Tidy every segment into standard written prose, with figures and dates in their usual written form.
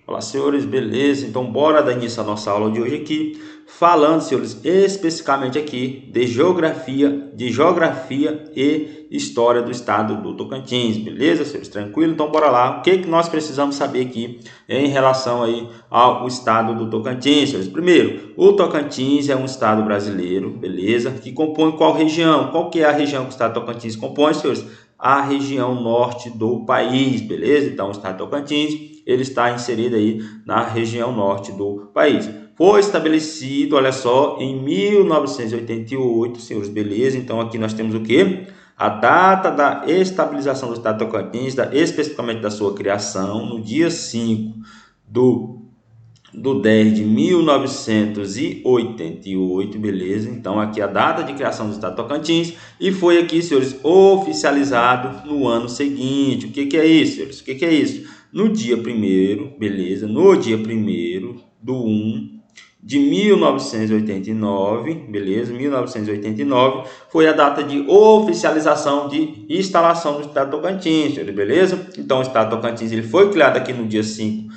Olá, senhores, beleza? Então, bora dar início à nossa aula de hoje aqui, falando, senhores, especificamente aqui de geografia e história do estado do Tocantins, beleza, senhores? Tranquilo? Então, bora lá. O que nós precisamos saber aqui em relação aí ao estado do Tocantins, senhores? Primeiro, o Tocantins é um estado brasileiro, beleza? Que compõe qual região? Qual que é a região que o estado do Tocantins compõe, senhores? A região norte do país, beleza? Então, o estado do Tocantins, ele está inserido aí na região norte do país. Foi estabelecido, olha só, em 1988, senhores, beleza? Então, aqui nós temos o quê? A data da estabilização do estado do Tocantins, especificamente da sua criação, no dia 5 do 10 de 1988, beleza? Então, aqui a data de criação do estado do Tocantins e foi aqui, senhores, oficializado no ano seguinte. O que é isso, senhores? O que é isso? No dia 1º, beleza? No dia 1º do 1 de 1989, beleza? 1989 foi a data de oficialização de instalação do estado do Tocantins, senhores, beleza? Então, o estado do Tocantins ele foi criado aqui no dia 5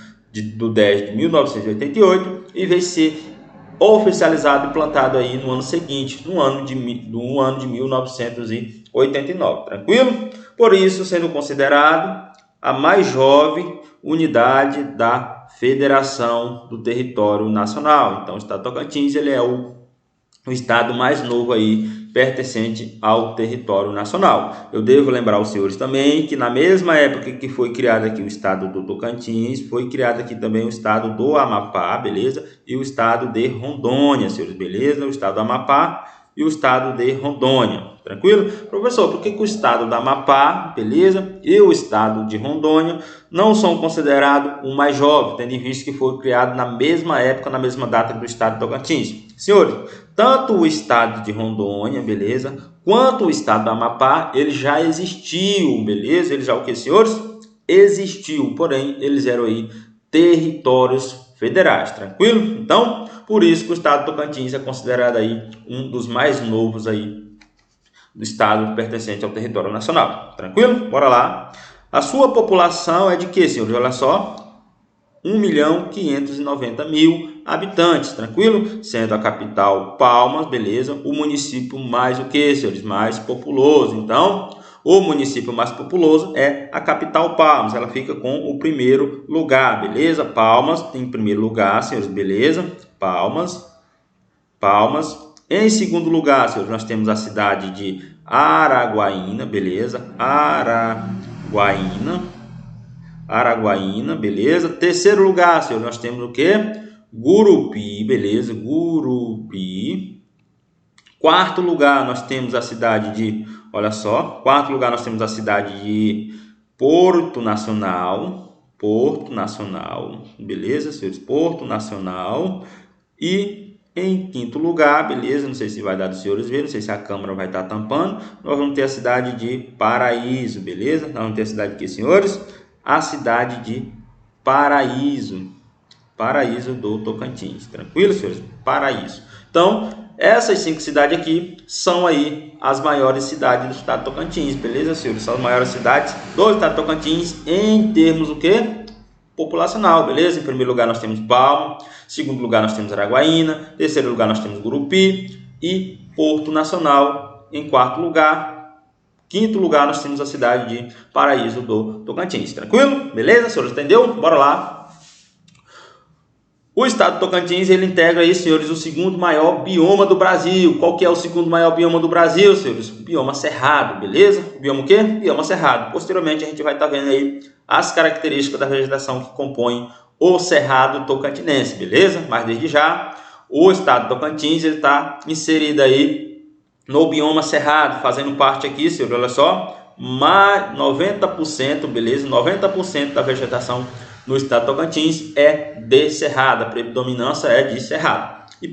do 10 de 1988 e veio ser oficializado e plantado aí no ano seguinte, no ano de 1989, tranquilo? Por isso, sendo considerado a mais jovem unidade da Federação do Território Nacional. Então, o estado do Tocantins ele é o estado mais novo aí pertencente ao território nacional. Eu devo lembrar aos senhores também que na mesma época que foi criado aqui o estado do Tocantins, foi criado aqui também o estado do Amapá, beleza? E o estado de Rondônia, senhores, beleza? O estado do Amapá e o estado de Rondônia, tranquilo? Professor, por que o estado do Amapá, beleza, e o estado de Rondônia não são considerados o mais jovem, tendo em vista que foi criado na mesma época, na mesma data do estado do Tocantins? Senhores, tanto o estado de Rondônia, beleza, quanto o estado do Amapá, ele já existiu, beleza? Ele já o que, senhores? Existiu, porém, eles eram aí territórios federais, tranquilo? Então, por isso que o estado do Tocantins é considerado aí um dos mais novos aí do estado pertencente ao território nacional, tranquilo? Bora lá. A sua população é de quê, senhores? Olha só, 1.590.000 habitantes, tranquilo? Sendo a capital Palmas, beleza? O município mais o que, senhores? Mais populoso. Então, o município mais populoso é a capital Palmas. Ela fica com o primeiro lugar, beleza? Palmas em primeiro lugar, senhores, beleza? Palmas. Em segundo lugar, senhores, nós temos a cidade de Araguaína, beleza? Araguaína, beleza? Terceiro lugar, senhor, nós temos o quê? Gurupi, beleza? Gurupi. Quarto lugar, nós temos a cidade de, olha só, quarto lugar nós temos a cidade de Porto Nacional, beleza, senhores? Porto Nacional. E em quinto lugar, beleza, não sei se vai dar dos senhores verem, não sei se a câmera vai estar tampando, nós vamos ter a cidade de Paraíso, beleza? Nós vamos ter a cidade de quê, senhores? A cidade de Paraíso do Tocantins, tranquilo, senhores? Paraíso. Então, essas 5 cidades aqui são aí as maiores cidades do estado do Tocantins, beleza, senhores? São as maiores cidades do estado do Tocantins em termos o quê? Populacional, beleza? Em primeiro lugar nós temos Palmas, segundo lugar nós temos Araguaína, terceiro lugar nós temos Gurupi e Porto Nacional em quarto lugar. Quinto lugar, nós temos a cidade de Paraíso do Tocantins. Tranquilo? Beleza, senhores? Entendeu? Bora lá. O estado do Tocantins, ele integra aí, senhores, o segundo maior bioma do Brasil. Qual que é o segundo maior bioma do Brasil, senhores? O bioma cerrado, beleza? O bioma o quê? Bioma cerrado. Posteriormente, a gente vai estar vendo aí as características da vegetação que compõe o cerrado tocantinense, beleza? Mas desde já, o estado do Tocantins, ele está inserido aí no bioma cerrado, fazendo parte aqui, senhor, olha só, mais 90%, beleza? 90% da vegetação no estado do Tocantins é de cerrado, a predominância é de cerrado. E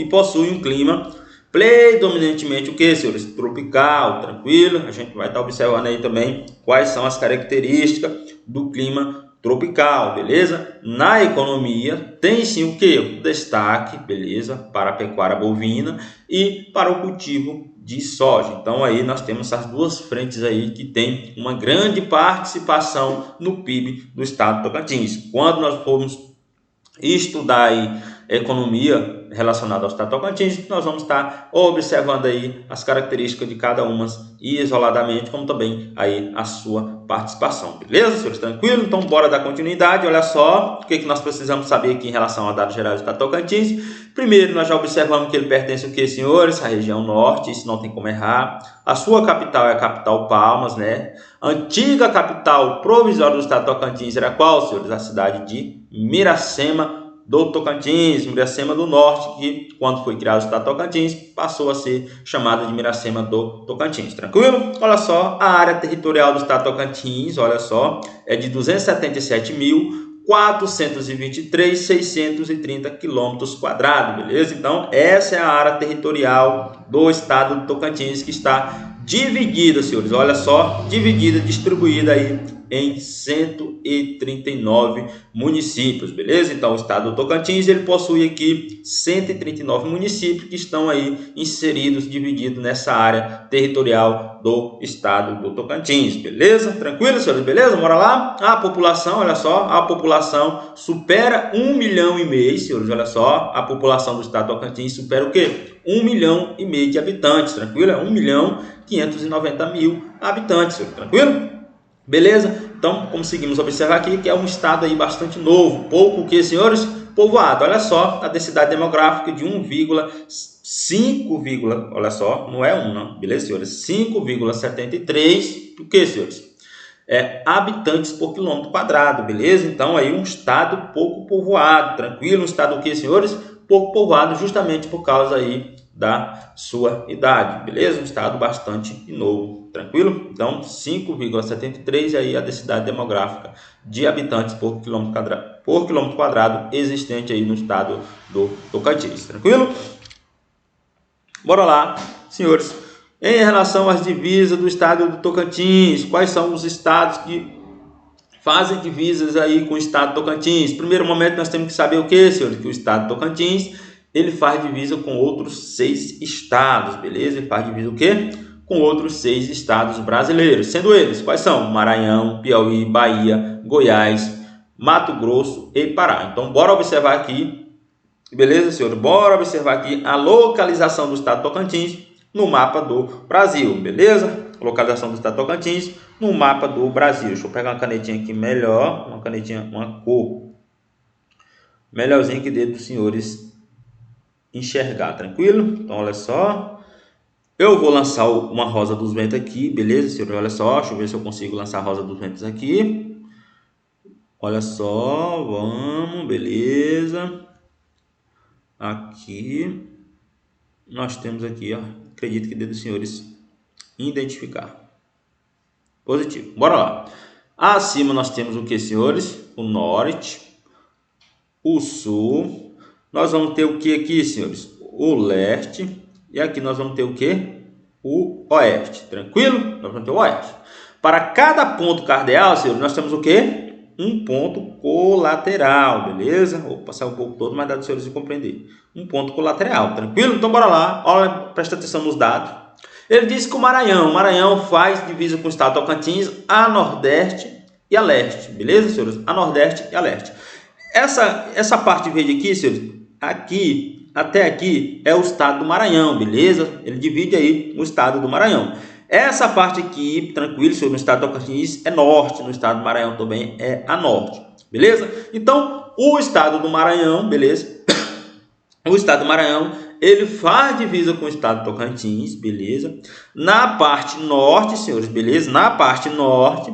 possui um clima predominantemente o que, senhores? Tropical, tranquilo. A gente vai estar observando aí também quais são as características do clima tropical, beleza? Na economia tem sim o que? O destaque, beleza? Para a pecuária bovina e para o cultivo de soja. Então aí nós temos essas duas frentes aí que tem uma grande participação no PIB do estado do Tocantins. Quando nós formos estudar aí economia relacionada ao estado Tocantins, nós vamos estar observando aí as características de cada uma isoladamente, como também aí a sua participação, beleza, senhores? Tranquilo? Então, bora dar continuidade. Olha só o que nós precisamos saber aqui em relação a dados gerais do estado Tocantins. Primeiro, nós já observamos que ele pertence o que, senhores? À região norte, isso não tem como errar. A sua capital é a capital Palmas, né? A antiga capital provisória do estado Tocantins era qual, senhores? A cidade de Miracema do Tocantins, Miracema do Norte, que quando foi criado o estado Tocantins, passou a ser chamada de Miracema do Tocantins, tranquilo? Olha só, a área territorial do estado Tocantins, olha só, é de 277.423.630 quilômetros quadrados, beleza? Então, essa é a área territorial do estado do Tocantins, que está dividida, senhores, olha só, dividida, distribuída aí em 139 municípios, beleza? Então, o estado do Tocantins, ele possui aqui 139 municípios que estão aí inseridos, divididos nessa área territorial do estado do Tocantins, beleza? Tranquilo, senhores? Beleza? Bora lá? A população, olha só, a população supera 1,5 milhão, senhores, olha só, a população do estado do Tocantins supera o quê? 1,5 milhão de habitantes, tranquilo? 1.590.000 habitantes, senhores, tranquilo? Beleza? Então, como seguimos observar aqui, que é um estado aí bastante novo, pouco que, senhores, povoado. Olha só, a densidade demográfica de 1,5, olha só, não é 1 não, beleza, senhores? 5,73, o que, senhores? Habitantes por quilômetro quadrado, beleza? Então, aí um estado pouco povoado, tranquilo? Um estado o que, senhores? Pouco povoado, justamente por causa aí da sua idade, beleza? Um estado bastante novo, tranquilo? Então, 5,73 aí a densidade demográfica de habitantes por quilômetro quadrado existente aí no estado do Tocantins, tranquilo? Bora lá, senhores. Em relação às divisas do estado do Tocantins, quais são os estados que fazem divisas aí com o estado do Tocantins? Primeiro momento, nós temos que saber o que, senhores? Que o estado do Tocantins, ele faz divisa com outros 6 estados, beleza? Ele faz divisa o quê? Com outros 6 estados brasileiros, sendo eles, quais são? Maranhão, Piauí, Bahia, Goiás, Mato Grosso e Pará. Então, bora observar aqui, beleza, senhor? Bora observar aqui a localização do estado do Tocantins no mapa do Brasil, beleza? Localização do estado do Tocantins no mapa do Brasil. Deixa eu pegar uma canetinha aqui melhor, uma canetinha, uma cor melhorzinha que dê para os senhores enxergar, tranquilo? Então, olha só, eu vou lançar uma rosa dos ventos aqui, beleza, senhor? Olha só, deixa eu ver se eu consigo lançar a rosa dos ventos aqui. Olha só, vamos, beleza. Aqui, nós temos aqui, ó, acredito que dê dos senhores identificar. Positivo, bora lá. Acima nós temos o que, senhores? O norte, o sul. Nós vamos ter o que aqui, senhores? O leste. E aqui nós vamos ter o que? O oeste. Tranquilo? Nós vamos ter o oeste. Para cada ponto cardeal, senhores, nós temos o que? Um ponto colateral, beleza? Vou passar um pouco todo, mas dá para os senhores compreender. Um ponto colateral, tranquilo? Então, bora lá. Olha, presta atenção nos dados. Ele disse que o Maranhão faz divisa com o estado do Tocantins a nordeste e a leste, beleza, senhores? A nordeste e a leste. Essa parte verde aqui, senhores, aqui, até aqui, é o estado do Maranhão, beleza? Ele divide aí o estado do Maranhão. Essa parte aqui, tranquilo, senhor, no estado do Tocantins é norte, no estado do Maranhão também é a norte, beleza? Então, o estado do Maranhão, beleza? O estado do Maranhão, ele faz divisa com o estado do Tocantins, beleza? Na parte norte, senhores, beleza? Na parte norte.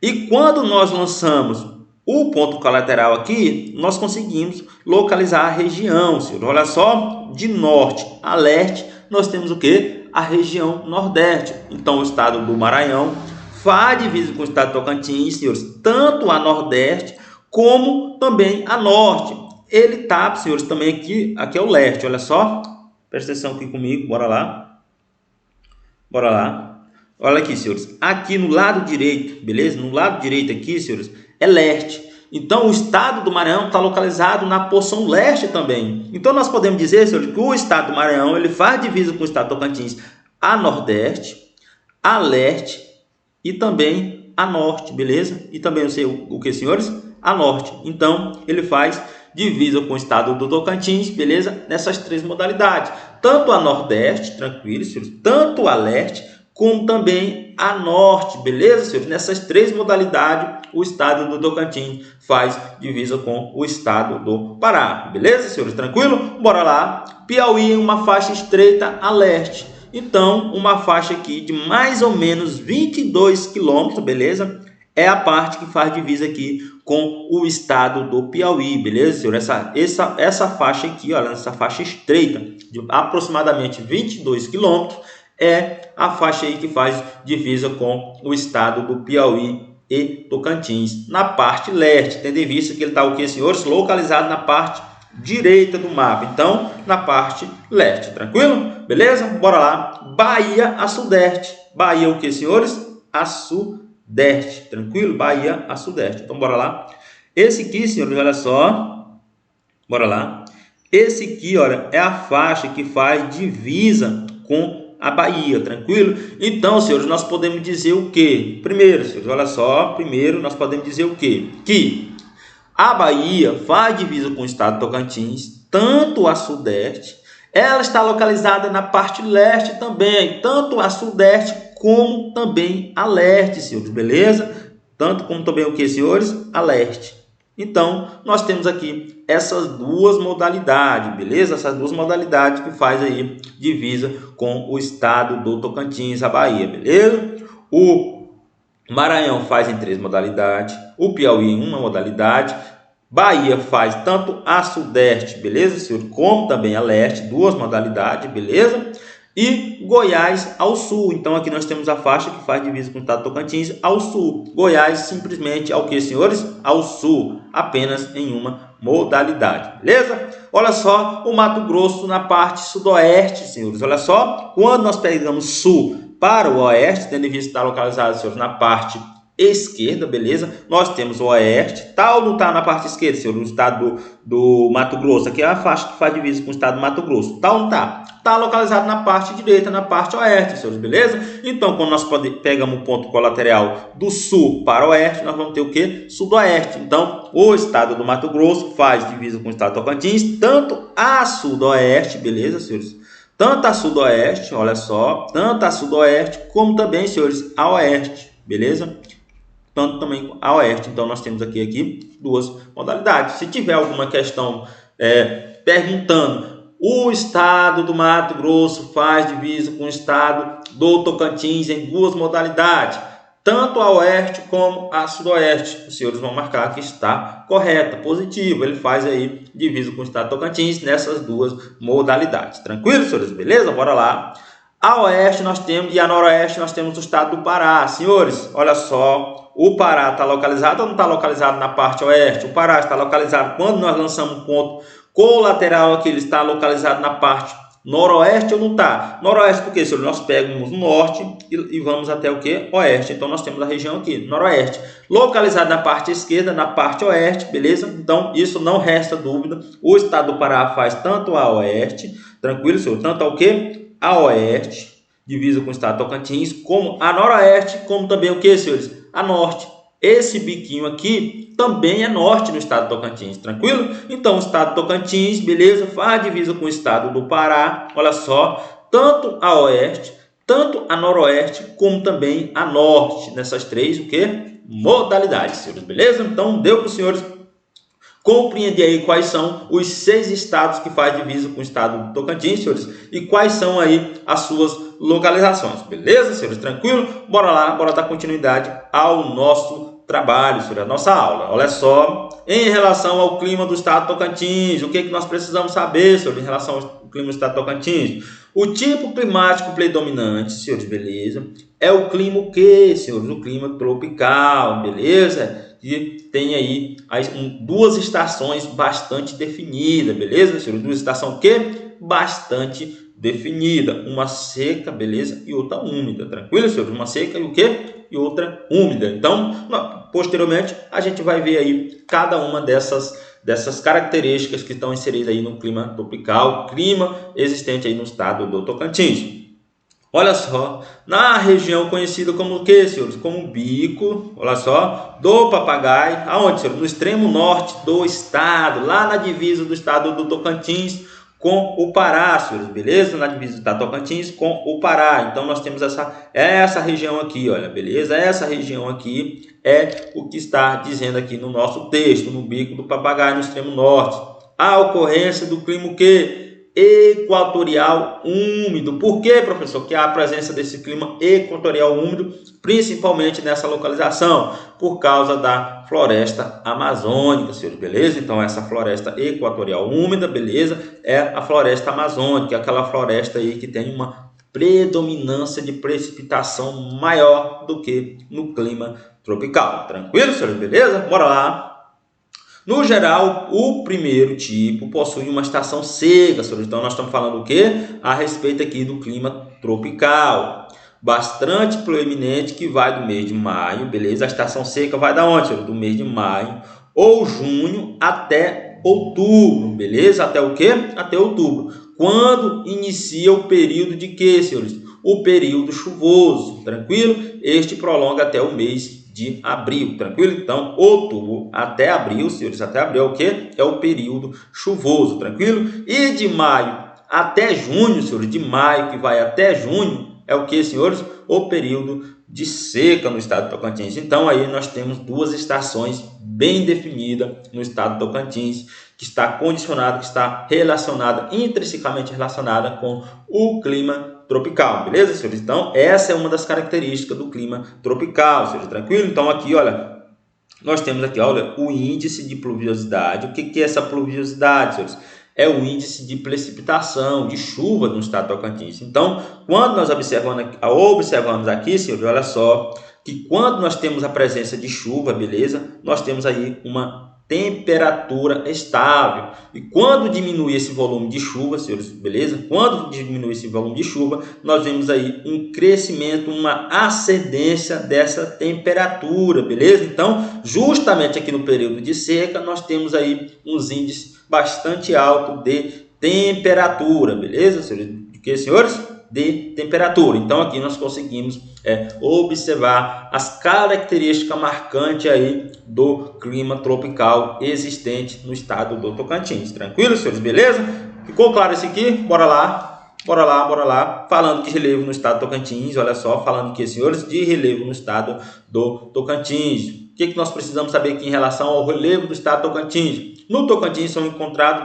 E quando nós lançamos o ponto colateral aqui, nós conseguimos localizar a região, senhor. Olha só, de norte a leste, nós temos o que? A região nordeste. Então, o estado do Maranhão faz divisa com o estado do Tocantins, senhores, tanto a nordeste como também a norte. Ele tá, senhores, também aqui é o leste, olha só. Presta atenção aqui comigo, bora lá. Bora lá. Olha aqui, senhores. Aqui no lado direito, beleza? No lado direito aqui, senhores, é leste. Então, o estado do Maranhão está localizado na porção leste também. Então, nós podemos dizer, senhores, que o estado do Maranhão ele faz divisa com o estado do Tocantins a nordeste, a leste e também a norte, beleza? E também, eu sei o que, senhores? A norte. Então, ele faz divisa com o estado do Tocantins, beleza? Nessas três modalidades, tanto a nordeste, tranquilo, senhores, tanto a leste, como também a norte, beleza, senhores? Nessas três modalidades, o estado do Tocantins faz divisa com o estado do Pará, beleza, senhores? Tranquilo? Bora lá. Piauí em uma faixa estreita a leste. Então, uma faixa aqui de mais ou menos 22 quilômetros, beleza? É a parte que faz divisa aqui com o estado do Piauí, beleza, senhor? Essa faixa aqui, olha, essa faixa estreita de aproximadamente 22 quilômetros é a faixa aí que faz divisa com o estado do Piauí e Tocantins, na parte leste, tendo em vista que ele está o que, senhores? Localizado na parte direita do mapa, então na parte leste, tranquilo? Beleza? Bora lá. Bahia a sudeste. Bahia o que, senhores? A sudeste, tranquilo? Bahia a sudeste. Então bora lá. Esse aqui, senhores, olha só. Bora lá. Esse aqui, olha, é a faixa que faz divisa com a Bahia, tranquilo? Então, senhores, nós podemos dizer o quê? Primeiro, senhores, olha só. Primeiro, nós podemos dizer o quê? Que a Bahia faz divisa com o estado de Tocantins, tanto a sudeste, ela está localizada na parte leste também, tanto a sudeste como também a leste, senhores, beleza? Tanto como também o que, senhores? A leste. Então, nós temos aqui essas duas modalidades, beleza? Essas duas modalidades que faz aí divisa com o estado do Tocantins, a Bahia, beleza? O Maranhão faz em três modalidades, o Piauí em uma modalidade, Bahia faz tanto a sudeste, beleza, senhor, como também a leste, duas modalidades, beleza? E Goiás ao sul. Então aqui nós temos a faixa que faz divisa com o estado do Tocantins ao sul. Goiás simplesmente ao que, senhores? Ao sul, apenas em uma modalidade, beleza? Olha só, o Mato Grosso na parte sudoeste, senhores. Olha só, quando nós pegamos sul para o oeste, tendo em vista que está localizado, senhores, na parte esquerda, beleza? Nós temos o oeste, tal não está na parte esquerda, senhor, no estado do Mato Grosso. Aqui é a faixa que faz divisa com o estado do Mato Grosso. Tal não está. Está localizado na parte direita, na parte oeste, senhores, beleza? Então, quando nós pegamos o ponto colateral do sul para o oeste, nós vamos ter o que? Sudoeste. Então, o estado do Mato Grosso faz divisa com o estado do Tocantins, tanto a sudoeste, beleza, senhores? Tanto a sudoeste, olha só, tanto a sudoeste, como também, senhores, a oeste, beleza? Tanto também a oeste. Então, nós temos aqui duas modalidades. Se tiver alguma questão perguntando, o estado do Mato Grosso faz divisa com o estado do Tocantins em duas modalidades, tanto a oeste como a sudoeste. Os senhores vão marcar que está correta, positivo. Ele faz aí divisa com o estado do Tocantins nessas duas modalidades. Tranquilo, senhores? Beleza? Bora lá. A oeste nós temos e a noroeste nós temos o estado do Pará. Senhores, olha só, o Pará está localizado ou não está localizado na parte oeste? O Pará está localizado quando nós lançamos um ponto colateral aqui, ele está localizado na parte noroeste ou não está? Noroeste porque, senhores, nós pegamos o norte e vamos até o que? Oeste. Então, nós temos a região aqui, noroeste. Localizado na parte esquerda, na parte oeste, beleza? Então, isso não resta dúvida. O estado do Pará faz tanto a oeste, tranquilo, senhor? Tanto ao que? A oeste, divisa com o estado do Tocantins, como a noroeste, como também o que, senhores? A norte. Esse biquinho aqui também é norte no estado do Tocantins, tranquilo? Então, o estado do Tocantins, beleza, faz divisa com o estado do Pará, olha só, tanto a oeste, tanto a noroeste, como também a norte, nessas três, o que? Modalidades, senhores, beleza? Então, deu para os senhores compreender aí quais são os 6 estados que faz divisa com o estado do Tocantins, senhores, e quais são aí as suas localizações, beleza, senhores? Tranquilo? Bora lá, bora dar continuidade ao nosso trabalho, senhores, a nossa aula. Olha só, em relação ao clima do estado do Tocantins, o que nós precisamos saber, senhores, em relação ao clima do estado do Tocantins? O tipo climático predominante, senhores, beleza, é o clima o quê, senhores? O clima tropical, beleza? E tem aí duas estações bastante definidas, beleza, senhores? Duas estações o quê? Bastante definida, uma seca, beleza, e outra úmida, tranquilo, senhores? Uma seca e o quê? E outra úmida. Então, posteriormente, a gente vai ver aí cada uma dessas características que estão inseridas aí no clima tropical, clima existente aí no estado do Tocantins. Olha só, na região conhecida como o que, senhores? Como o bico, olha só, do Papagaio, aonde, senhores? No extremo norte do estado, lá na divisa do estado do Tocantins com o Pará, senhores, beleza? Na divisa do estado do Tocantins com o Pará. Então nós temos essa região aqui, olha, beleza? Essa região aqui é o que está dizendo aqui no nosso texto, no bico do Papagaio, no extremo norte. A ocorrência do clima o quê? Equatorial úmido. Por que, professor, que há a presença desse clima equatorial úmido, principalmente nessa localização? Por causa da floresta amazônica, senhores, beleza? Então, essa floresta equatorial úmida, beleza? É a floresta amazônica, aquela floresta aí que tem uma predominância de precipitação maior do que no clima tropical. Tranquilo, senhores, beleza? Bora lá. No geral, o primeiro tipo possui uma estação seca, senhores. Então, nós estamos falando o quê? A respeito aqui do clima tropical. Bastante proeminente, que vai do mês de maio, beleza? A estação seca vai da onde, senhores? Do mês de maio ou junho até outubro, beleza? Até o quê? Até outubro. Quando inicia o período de quê, senhores? O período chuvoso, tranquilo? Este prolonga até o mês de abril, tranquilo? Então, outubro até abril, senhores, até abril é o quê? É o período chuvoso, tranquilo? E de maio até junho, senhores, de maio que vai até junho, é o que, senhores? O período de seca no estado do Tocantins. Então, aí nós temos duas estações bem definidas no estado do Tocantins, que está condicionada, que está relacionada, intrinsecamente relacionada com o clima tropical, beleza, senhores? Então, essa é uma das características do clima tropical, senhores, tranquilo? Então, aqui, olha, nós temos aqui, olha, o índice de pluviosidade. O que é essa pluviosidade, senhores? É o índice de precipitação, de chuva no estado do Tocantins. Então, quando nós observamos aqui, senhores, olha só, que quando nós temos a presença de chuva, beleza? Nós temos aí uma temperatura estável. E quando diminui esse volume de chuva, senhores, beleza? Quando diminui esse volume de chuva, nós vemos aí um crescimento, uma ascendência dessa temperatura, beleza? Então, justamente aqui no período de seca, nós temos aí uns índices bastante altos de temperatura, beleza, senhores? De que, senhores? De temperatura. Então, aqui nós conseguimos observar as características marcantes aí do clima tropical existente no estado do Tocantins. Tranquilo, senhores? Beleza? Ficou claro isso aqui? Bora lá. Bora lá, bora lá. Falando de relevo no estado do Tocantins, olha só, falando aqui, senhores, de relevo no estado do Tocantins. O que nós precisamos saber aqui em relação ao relevo do estado do Tocantins? No Tocantins são encontrados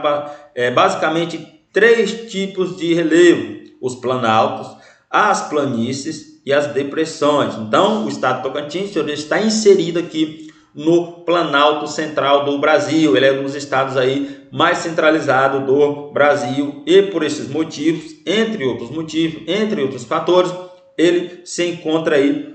basicamente 3 tipos de relevo: os planaltos, as planícies e as depressões. Então, o estado do Tocantins está inserido aqui no Planalto Central do Brasil. Ele é um dos estados aí mais centralizados do Brasil e por esses motivos, entre outros fatores, ele se encontra aí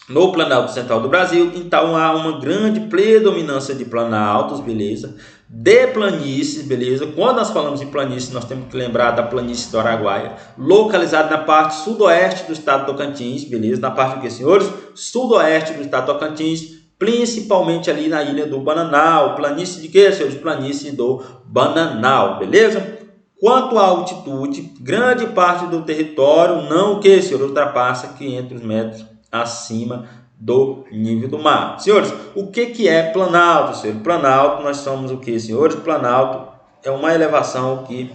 no Planalto Central do Brasil. Então há uma grande predominância de planaltos, beleza? De planícies, beleza? Quando nós falamos em planície, nós temos que lembrar da planície do Araguaia, localizada na parte sudoeste do estado do Tocantins, beleza? Na parte do que, senhores? Sudoeste do estado do Tocantins, principalmente ali na ilha do Bananal. Planície de quê, senhores? Planície do Bananal, beleza? Quanto à altitude, grande parte do território não o que, senhor, ultrapassa 500 metros acima do nível do mar. Senhores, o que é planalto, senhor? Planalto, nós somos o que, senhores? Planalto é uma elevação que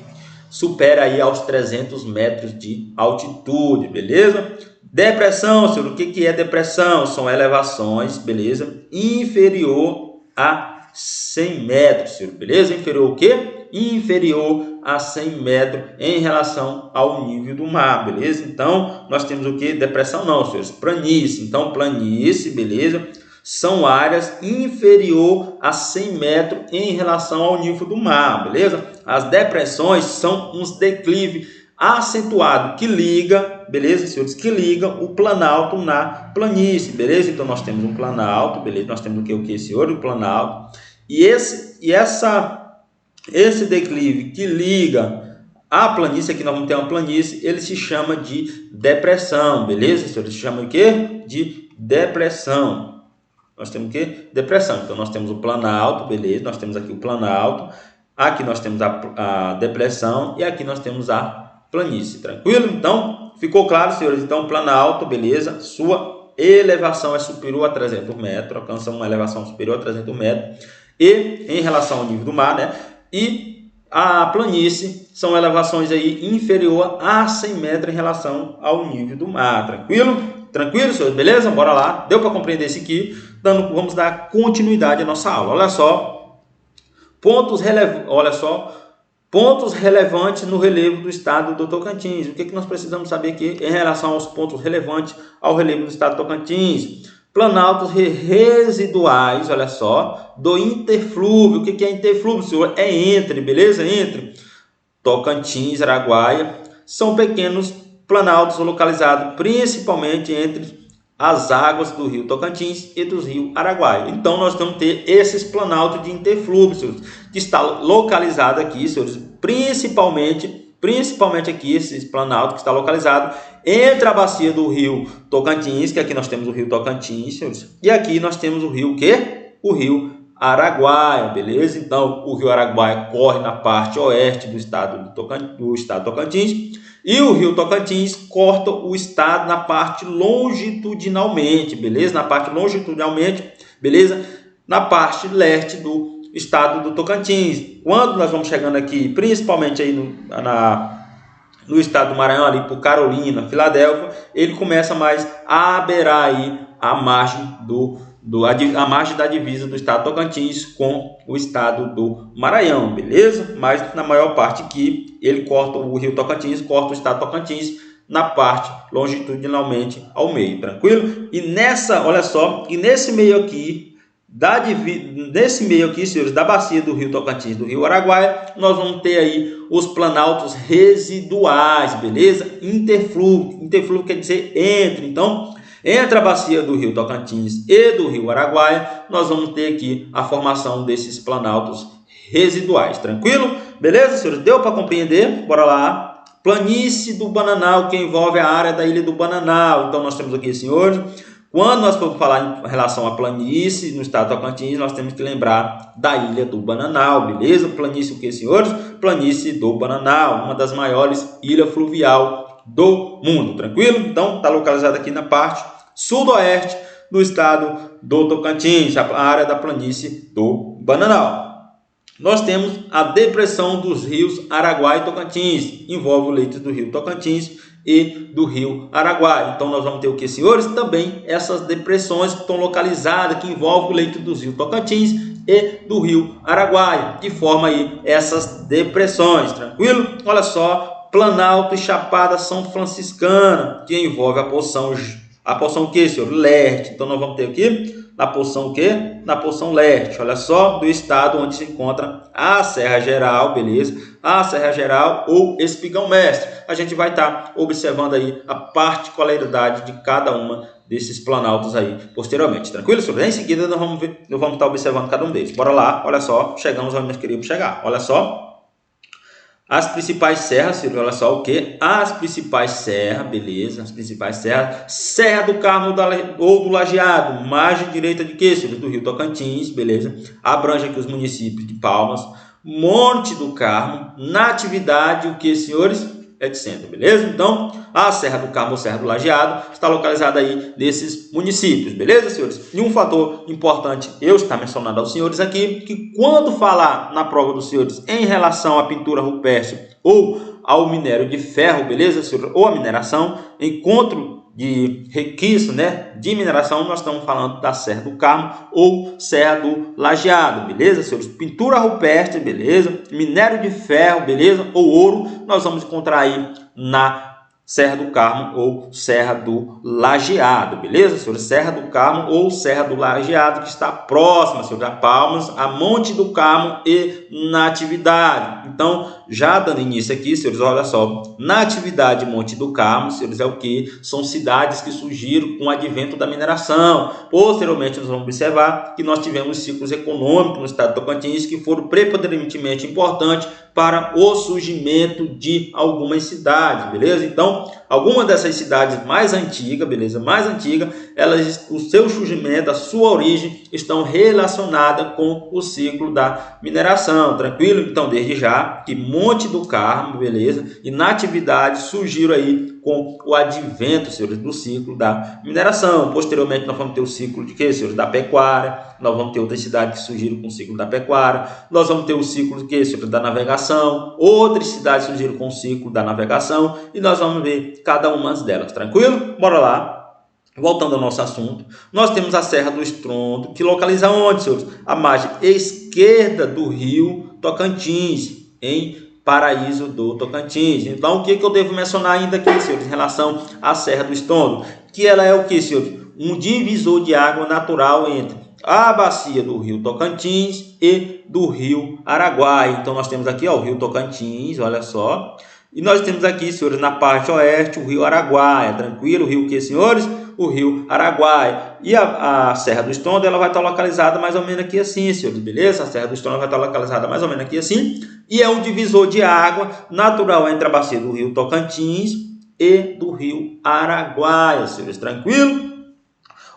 supera aí aos 300 metros de altitude, beleza? Depressão, senhor, o que é depressão? São elevações, beleza? Inferior a 100 metros, senhor, beleza? Inferior o quê? Inferior a 100 metros em relação ao nível do mar, beleza? Então, nós temos o que? Depressão não, senhores, planície. Então, planície, beleza? São áreas inferior a 100 metros em relação ao nível do mar, beleza? As depressões são uns declives acentuados que liga, beleza, senhores? Que ligam o planalto na planície, beleza? Então, nós temos um planalto, beleza? Nós temos o que, senhor? O planalto. E esse declive que liga a planície, aqui nós vamos ter uma planície, ele se chama de depressão, beleza, senhores? Se chama o quê? De depressão. Nós temos o quê? Depressão. Então, nós temos o planalto, beleza? Nós temos aqui o planalto, aqui nós temos a depressão e aqui nós temos a planície, tranquilo? Então, ficou claro, senhores? Então, Planalto, beleza? Sua elevação é superior a 300 metros, alcança uma elevação superior a 300 metros, e em relação ao nível do mar, né? E a planície são elevações aí inferior a 100 metros em relação ao nível do mar, tranquilo? Tranquilo, senhores? Beleza? Bora lá. Deu para compreender isso aqui? Vamos dar continuidade à nossa aula. Olha só, pontos relevantes no relevo do estado do Tocantins. O que nós precisamos saber aqui em relação aos pontos relevantes ao relevo do estado do Tocantins? Planaltos residuais, olha só, do interflúvio. O que é interflúvio, senhor? É entre, beleza? Entre Tocantins e Araguaia. São pequenos planaltos localizados principalmente entre as águas do rio Tocantins e do rio Araguaia. Então, nós vamos ter esses planaltos de interflúvio, senhores, que está localizado aqui, senhores, principalmente aqui, esses planaltos que está localizado entre a bacia do rio Tocantins, que aqui nós temos o rio Tocantins, senhores, e aqui nós temos o rio o rio Araguaia, beleza? Então, o rio Araguaia corre na parte oeste do estado Tocantins, e o rio Tocantins corta o estado na parte longitudinalmente, beleza? Na parte longitudinalmente, beleza? Na parte leste do estado do Tocantins. Quando nós vamos chegando aqui, principalmente aí no estado do Maranhão, ali por Carolina, Filadélfia, ele começa mais a beirar aí a margem a margem da divisa do estado do Tocantins com o estado do Maranhão, beleza? Mas na maior parte aqui, ele corta o rio Tocantins, corta o estado do Tocantins na parte longitudinalmente ao meio, tranquilo? E olha só, e nesse meio aqui, senhores, da bacia do rio Tocantins, do rio Araguaia, nós vamos ter aí os planaltos residuais, beleza? Interflúvio quer dizer entre, então, entre a bacia do rio Tocantins e do rio Araguaia, nós vamos ter aqui a formação desses planaltos residuais, tranquilo? Beleza, senhores? Deu para compreender? Bora lá. Planície do Bananal, que envolve a área da ilha do Bananal. Então, nós temos aqui, senhores, quando nós formos falar em relação à planície no estado do Tocantins, nós temos que lembrar da ilha do Bananal, beleza? Planície o que, senhores? Planície do Bananal, uma das maiores ilhas fluvial do mundo, tranquilo? Então, está localizada aqui na parte sudoeste do estado do Tocantins, a área da planície do Bananal. Nós temos a depressão dos rios Araguaia e Tocantins, envolve o leito do rio Tocantins e do rio Araguaia. Então, nós vamos ter o que, senhores? Também essas depressões que estão localizadas, que envolvem o leito dos rios Tocantins e do rio Araguaia, que formam aí essas depressões, tranquilo? Olha só, Planalto e Chapada São Franciscana, que envolve a porção o que, senhor? Leste. Então, nós vamos ter aqui na porção o quê? Na porção leste, olha só, do estado onde se encontra a Serra Geral, beleza? A Serra Geral ou Espigão Mestre. A gente vai estar observando aí a particularidade de cada uma desses planaltos aí posteriormente, tranquilo, senhor? Em seguida, nós vamos estar observando cada um deles. Bora lá, olha só, chegamos onde nós queríamos chegar, olha só. As principais serras, senhor, olha só o que? As principais serras, beleza? As principais serras, Serra do Carmo ou do Lajeado, margem direita de quê, senhor? Do rio Tocantins, beleza? Abrange aqui os municípios de Palmas, Monte do Carmo, Natividade, o que, senhores? Etc, beleza? Então, a Serra do Carmo ou Serra do Lajeado está localizada aí nesses municípios, beleza, senhores? E um fator importante eu estar mencionando aos senhores aqui, que quando falar na prova dos senhores em relação à pintura rupestre ou ao minério de ferro, beleza, senhores? Ou a mineração, encontro de requisito, né, de mineração, nós estamos falando da Serra do Carmo ou Serra do Lajeado, beleza, senhores? Pintura rupestre, beleza? Minério de ferro, beleza? Ou ouro, nós vamos encontrar aí na Serra do Carmo ou Serra do Lajeado, beleza, senhores? Serra do Carmo ou Serra do Lajeado, que está próxima, senhores, a Palmas, a Monte do Carmo e Natividade. Então, já dando início aqui, senhores, olha só, Natividade e Monte do Carmo, senhores, é o que? São cidades que surgiram com o advento da mineração. Posteriormente, nós vamos observar que nós tivemos ciclos econômicos no estado do Tocantins que foram preponderantemente importantes para o surgimento de algumas cidades, beleza? Então, algumas dessas cidades mais antigas, beleza? Mais antigas, o seu surgimento, a sua origem estão relacionadas com o ciclo da mineração, tranquilo? Então, desde já, que Monte do Carmo, beleza? E Natividade surgiram aí com o advento, senhores, do ciclo da mineração. Posteriormente, nós vamos ter o ciclo de quê, senhores? Da pecuária. Nós vamos ter outras cidades que surgiram com o ciclo da pecuária. Nós vamos ter o ciclo de quê, senhores? Da navegação. Outras cidades surgiram com o ciclo da navegação. E nós vamos ver cada uma delas. Tranquilo? Bora lá. Voltando ao nosso assunto, nós temos a Serra do Estrondo, que localiza onde, senhores? A margem esquerda do rio Tocantins, em Paraíso do Tocantins. Então, o que eu devo mencionar ainda aqui, senhores, em relação à Serra do Estrondo? Que ela é o que, senhores? Um divisor de água natural entre a bacia do rio Tocantins e do rio Araguaia. Então, nós temos aqui, ó, o rio Tocantins, olha só. E nós temos aqui, senhores, na parte oeste, o rio Araguaia. Tranquilo? O rio que, senhores? O rio Araguaia. E a Serra do Estrondo, ela vai estar localizada mais ou menos aqui assim, senhores, beleza? A Serra do Estrondo vai estar localizada mais ou menos aqui assim. E é um divisor de água natural entre a bacia do rio Tocantins e do rio Araguaia, senhores, tranquilo?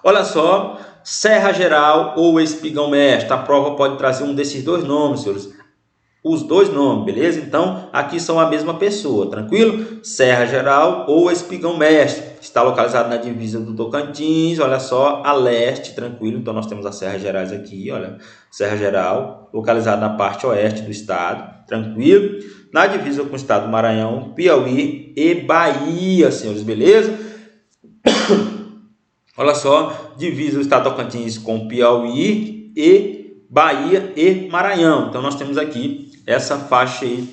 Olha só, Serra Geral ou Espigão Mestre. A prova pode trazer um desses dois nomes, senhores. Os dois nomes, beleza? Então, aqui são a mesma pessoa, tranquilo? Serra Geral ou Espigão Mestre. Está localizado na divisa do Tocantins, olha só, a leste, tranquilo? Então, nós temos as Serras Gerais aqui, olha. Serra Geral, localizada na parte oeste do estado, tranquilo? Na divisa com o estado do Maranhão, Piauí e Bahia, senhores, beleza? Olha só, divisa o estado do Tocantins com Piauí e Bahia e Maranhão. Então, nós temos aqui essa faixa aí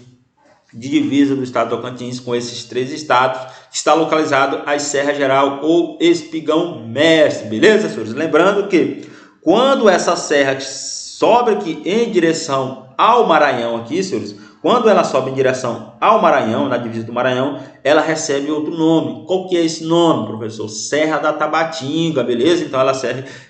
de divisa do estado do Tocantins com esses três estados, está localizado a Serra Geral ou Espigão Mestre, beleza, senhores? Lembrando que quando essa serra sobe aqui em direção ao Maranhão aqui, senhores, quando ela sobe em direção ao Maranhão, na divisa do Maranhão, ela recebe outro nome. Qual que é esse nome, professor? Serra da Tabatinga, beleza? Então ela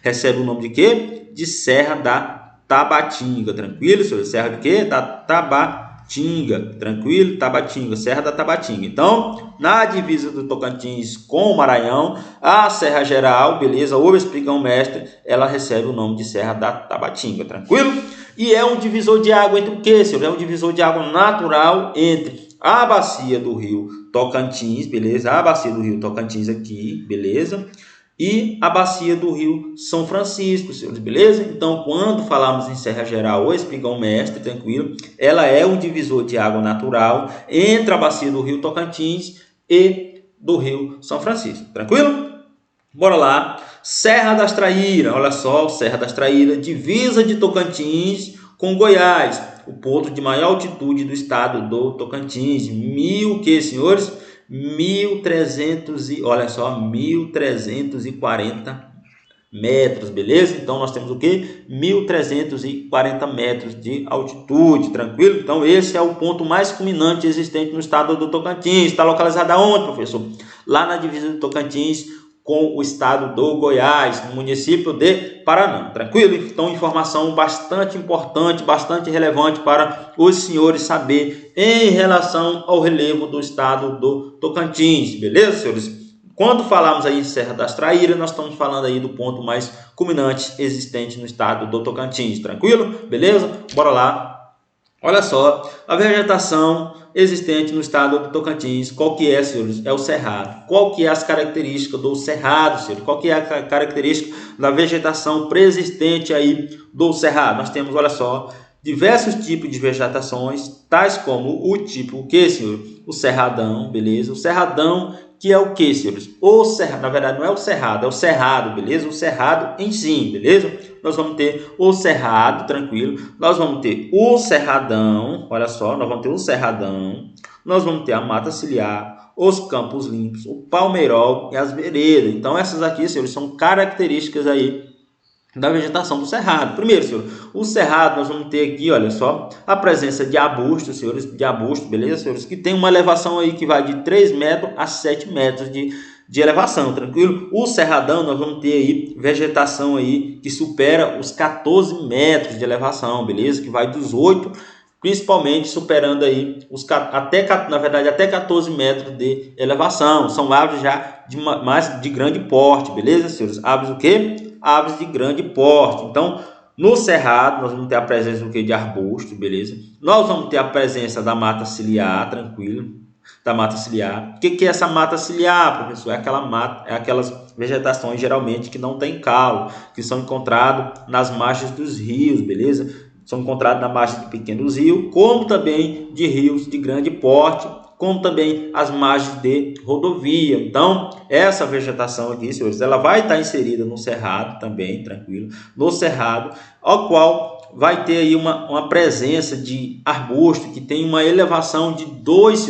recebe o nome de quê? De Serra da Tabatinga, tranquilo, senhor? Serra de quê? Da Tabatinga, tranquilo? Tabatinga, Serra da Tabatinga. Então, na divisa do Tocantins com o Maranhão, a Serra Geral, beleza, ou Espigão Mestre, ela recebe o nome de Serra da Tabatinga, tranquilo? E é um divisor de água entre o quê, senhor? É um divisor de água natural entre a bacia do rio Tocantins, beleza? A bacia do rio Tocantins aqui, beleza? E a bacia do rio São Francisco, senhores, beleza? Então, quando falamos em Serra Geral ou Espigão Mestre, tranquilo, ela é um divisor de água natural entre a bacia do rio Tocantins e do rio São Francisco, tranquilo? Bora lá. Serra das Traíras, olha só, Serra das Traíras, divisa de Tocantins com Goiás, o ponto de maior altitude do estado do Tocantins, senhores? 1.340 metros, beleza? Então, nós temos o que? 1.340 metros de altitude, tranquilo? Então, esse é o ponto mais culminante existente no estado do Tocantins. Está localizado aonde, professor? Lá na divisa do Tocantins com o estado do Goiás, no município de Paraná, tranquilo? Então, informação bastante importante, bastante relevante para os senhores saber em relação ao relevo do estado do Tocantins, beleza, senhores? Quando falamos aí em Serra das Traíras, nós estamos falando aí do ponto mais culminante existente no estado do Tocantins, tranquilo? Beleza? Bora lá. Olha só, a vegetação existente no estado do Tocantins, qual que é, senhores? É o cerrado. Qual que é as características do cerrado, senhores? Qual que é a característica da vegetação preexistente aí do cerrado? Nós temos, olha só, diversos tipos de vegetações, tais como o tipo, o que, senhor? O cerradão, beleza? O cerradão, que é o que, senhores? O cerrado, na verdade, não é o cerrado, é o cerrado, beleza? O cerrado em si, beleza? Nós vamos ter o cerrado, tranquilo. Nós vamos ter o cerradão, olha só, nós vamos ter o cerradão. Nós vamos ter a mata ciliar, os campos limpos, o palmeirol e as veredas. Então, essas aqui, senhores, são características aí da vegetação do cerrado. Primeiro, senhor, o cerrado, nós vamos ter aqui, olha só, a presença de arbustos, senhores, de arbustos, beleza, senhores, que tem uma elevação aí que vai de 3 metros a 7 metros de elevação, tranquilo? O cerradão, nós vamos ter aí vegetação aí que supera os 14 metros de elevação, beleza? Que vai dos 8, principalmente superando aí até 14 metros de elevação. São árvores já de grande porte, beleza, senhores? Árvores o quê? Árvores de grande porte. Então, no cerrado, nós vamos ter a presença do quê? De arbusto, beleza? Nós vamos ter a presença da mata ciliar, tranquilo. da mata ciliar. O que é essa mata ciliar, professor? É aquela mata, é aquelas vegetações geralmente que não tem caule, que são encontradas nas margens dos rios, beleza? São encontrados na margem de pequenos rios, como também de rios de grande porte, como também as margens de rodovia. Então, essa vegetação aqui, senhores, ela vai estar inserida no cerrado também, tranquilo, no cerrado, ao qual vai ter aí uma presença de arbusto que tem uma elevação de 2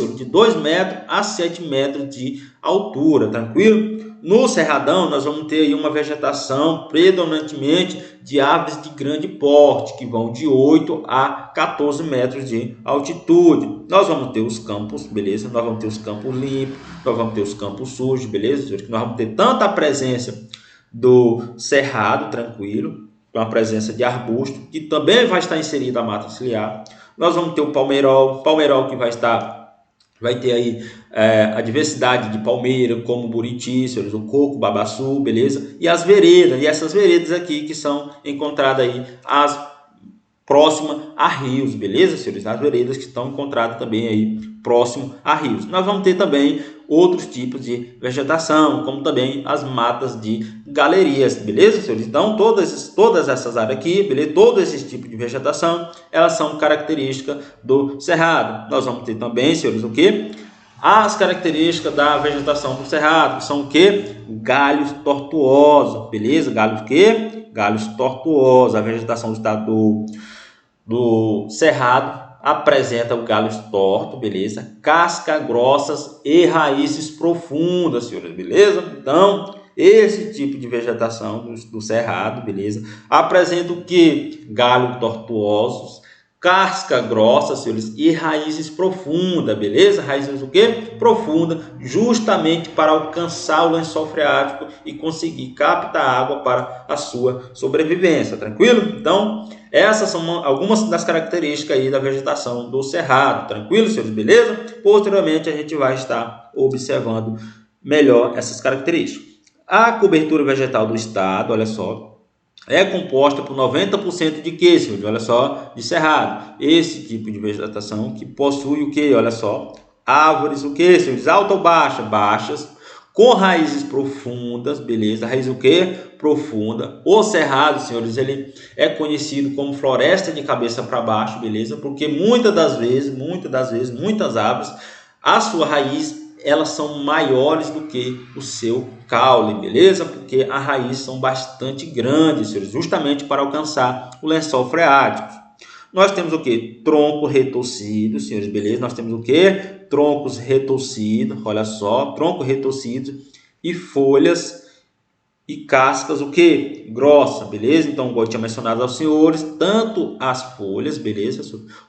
metros a 7 metros de altura, tranquilo? No cerradão, nós vamos ter aí uma vegetação predominantemente de árvores de grande porte, que vão de 8 a 14 metros de altitude. Nós vamos ter os campos, beleza? Nós vamos ter os campos limpos, nós vamos ter os campos sujos, beleza? Nós vamos ter tanta a presença do cerrado, tranquilo, com a presença de arbusto, que também vai estar inserida a mata ciliar. Nós vamos ter o palmeirol que vai ter aí a diversidade de palmeira, como buriti, senhores, o coco, babaçu, beleza? E as veredas, e essas veredas aqui que são encontradas aí as próximas a rios, beleza, senhores? As veredas que estão encontradas também aí próximo a rios. Nós vamos ter também outros tipos de vegetação, como também as matas de galerias, beleza, senhores? Então, todas essas áreas aqui, beleza? Todos esses tipos de vegetação, elas são características do cerrado. Nós vamos ter também, senhores, o que? As características da vegetação do cerrado, que são o que? Galhos tortuosos, beleza? Galhos o quê? Galhos tortuosos. A vegetação do estado do cerrado apresenta o galhos torto, beleza? Cascas grossas e raízes profundas, senhores, beleza? Então, esse tipo de vegetação do cerrado, beleza? Apresenta o que? Galhos tortuosos, casca grossa, senhores, e raízes profundas, beleza? Raízes o quê? Profunda, justamente para alcançar o lençol freático e conseguir captar água para a sua sobrevivência, tranquilo? Então, essas são algumas das características aí da vegetação do cerrado, tranquilo, senhores, beleza? Posteriormente, a gente vai estar observando melhor essas características. A cobertura vegetal do estado, olha só, é composta por 90% de quê, senhores? Olha só, de cerrado. Esse tipo de vegetação que possui o quê? Olha só, árvores, o quê, senhores? Alta ou baixa? Baixas, com raízes profundas, beleza? Raiz o quê? Profunda. O cerrado, senhores, ele é conhecido como floresta de cabeça para baixo, beleza? Porque muitas muitas árvores, a sua raiz, elas são maiores do que o seu caule, beleza? Porque as raízes são bastante grandes, senhores, justamente para alcançar o lençol freático. Nós temos o que? Tronco retorcido, senhores, beleza? Nós temos o que? Troncos retorcidos, olha só, tronco retorcido e folhas e cascas, o que? Grossa, beleza? Então, como eu tinha mencionado aos senhores, tanto as folhas, beleza?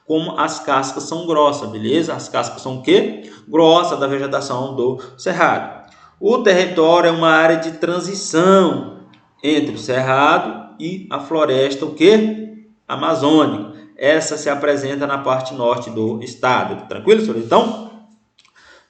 Como as cascas são grossas, beleza? As cascas são o que? Grossa da vegetação do cerrado. O território é uma área de transição entre o cerrado e a floresta, o que? Amazônica. Essa se apresenta na parte norte do estado, tranquilo, senhores? Então,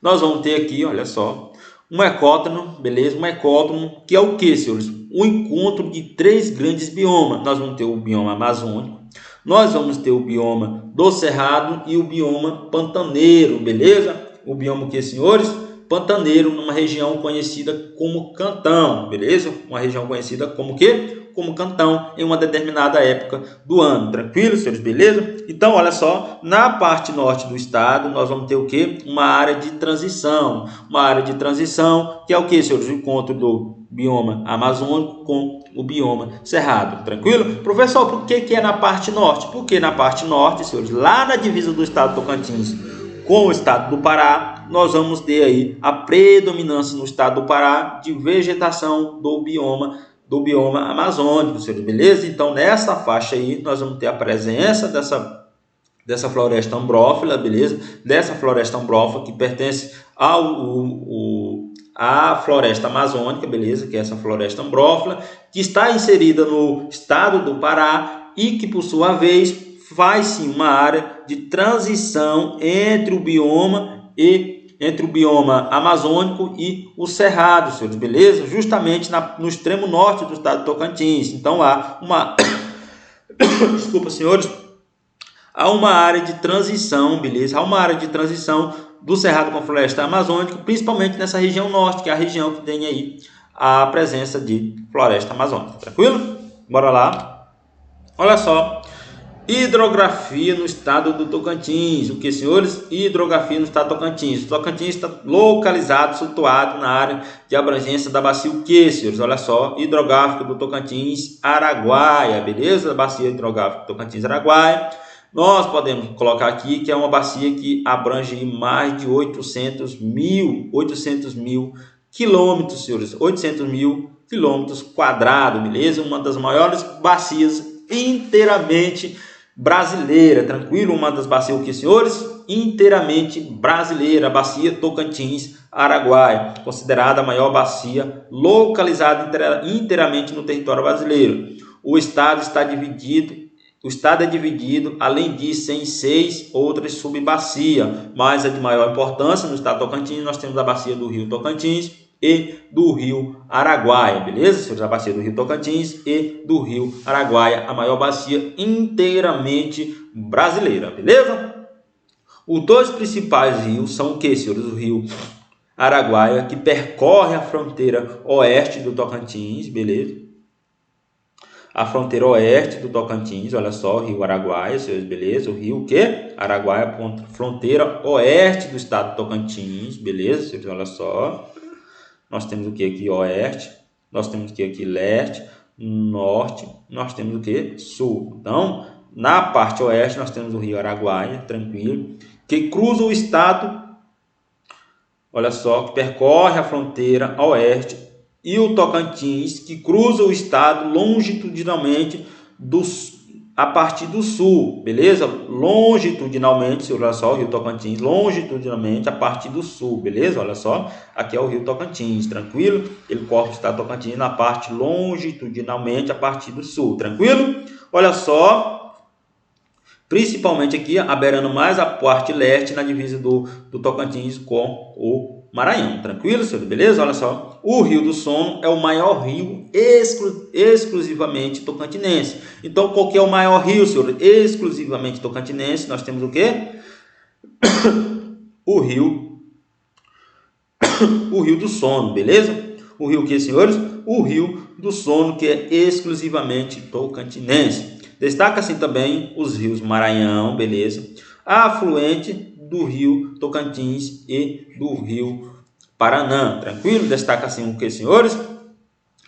nós vamos ter aqui, olha só, um ecótono, beleza? Um ecótono que é o que, senhores? O encontro de 3 grandes biomas. Nós vamos ter o bioma amazônico, nós vamos ter o bioma do cerrado e o bioma pantaneiro, beleza? O bioma o que, senhores? Pantaneiro, numa região conhecida como Cantão, beleza? Uma região conhecida como o quê? Como Cantão, em uma determinada época do ano, tranquilo, senhores, beleza? Então, olha só, na parte norte do estado, nós vamos ter o quê? Uma área de transição, que é o quê, senhores? O encontro do bioma amazônico com o bioma cerrado, tranquilo? Professor, por que é na parte norte? Porque na parte norte, senhores, lá na divisa do estado do Tocantins com o estado do Pará, nós vamos ter aí a predominância no estado do Pará de vegetação do bioma amazônico, senhores, beleza? Então, nessa faixa aí, nós vamos ter a presença dessa floresta ambrófila, beleza? Dessa floresta ambrófila que pertence à floresta amazônica, beleza? Que é essa floresta ambrófila, que está inserida no estado do Pará e que, por sua vez, faz-se uma área de transição entre o bioma amazônico e o cerrado, senhores, beleza? Justamente no extremo norte do estado de Tocantins. Então, há uma desculpa, senhores, há uma área de transição, beleza? Há uma área de transição do Cerrado com Floresta Amazônica, principalmente nessa região norte, que é a região que tem aí a presença de floresta amazônica. Tranquilo? Bora lá. Olha só. Hidrografia no estado do Tocantins. O que, senhores? Hidrografia no estado do Tocantins. O Tocantins está localizado, situado na área de abrangência da bacia o que, senhores? Olha só, hidrográfica do Tocantins Araguaia, beleza? Bacia hidrográfica do Tocantins Araguaia. Nós podemos colocar aqui que é uma bacia que abrange mais de 800 mil quilômetros, senhores. 800 mil quilômetros quadrados, beleza? Uma das maiores bacias inteiramente brasileira, tranquilo? Uma das bacias, o que, senhores? Inteiramente brasileira, a bacia Tocantins Araguaia, considerada a maior bacia localizada inteiramente no território brasileiro. O estado é dividido, além disso, em 6 outras subbacias, mas a de maior importância no estado do Tocantins, nós temos a bacia do rio Tocantins e do rio Araguaia, beleza, senhores? A bacia do rio Tocantins e do rio Araguaia, a maior bacia inteiramente brasileira, beleza? Os dois principais rios são o que, senhores? O rio Araguaia, que percorre a fronteira oeste do Tocantins, beleza? A fronteira oeste do Tocantins, olha só, o rio Araguaia, senhores, beleza? O rio o quê? Araguaia, fronteira oeste do estado do Tocantins, beleza, senhores? Olha só. Nós temos o que aqui? Oeste. Nós temos o que aqui? Leste. Norte. Nós temos o que? Sul. Então, na parte oeste, nós temos o rio Araguaia, tranquilo, que cruza o estado, olha só, que percorre a fronteira oeste, e o Tocantins, que cruza o estado longitudinalmente a partir do sul, beleza? Longitudinalmente, olha só, o rio Tocantins, longitudinalmente a partir do sul, beleza? Olha só, aqui é o rio Tocantins, tranquilo? Ele corta o estado do Tocantins na parte longitudinalmente a partir do sul, tranquilo? Olha só, principalmente aqui, aberrando mais a parte leste na divisa do Tocantins com o Maranhão, tranquilo, senhor? Beleza? Olha só, o Rio do Sono é o maior rio exclusivamente tocantinense. Então, qual que é o maior rio, senhor? Exclusivamente tocantinense, nós temos o quê? O Rio do Sono, beleza? O rio que, senhores? O Rio do Sono, que é exclusivamente tocantinense. Destaca-se também os rios Maranhão, beleza? Afluente do rio Tocantins e do rio Paraná, tranquilo? Destaca assim o que, senhores?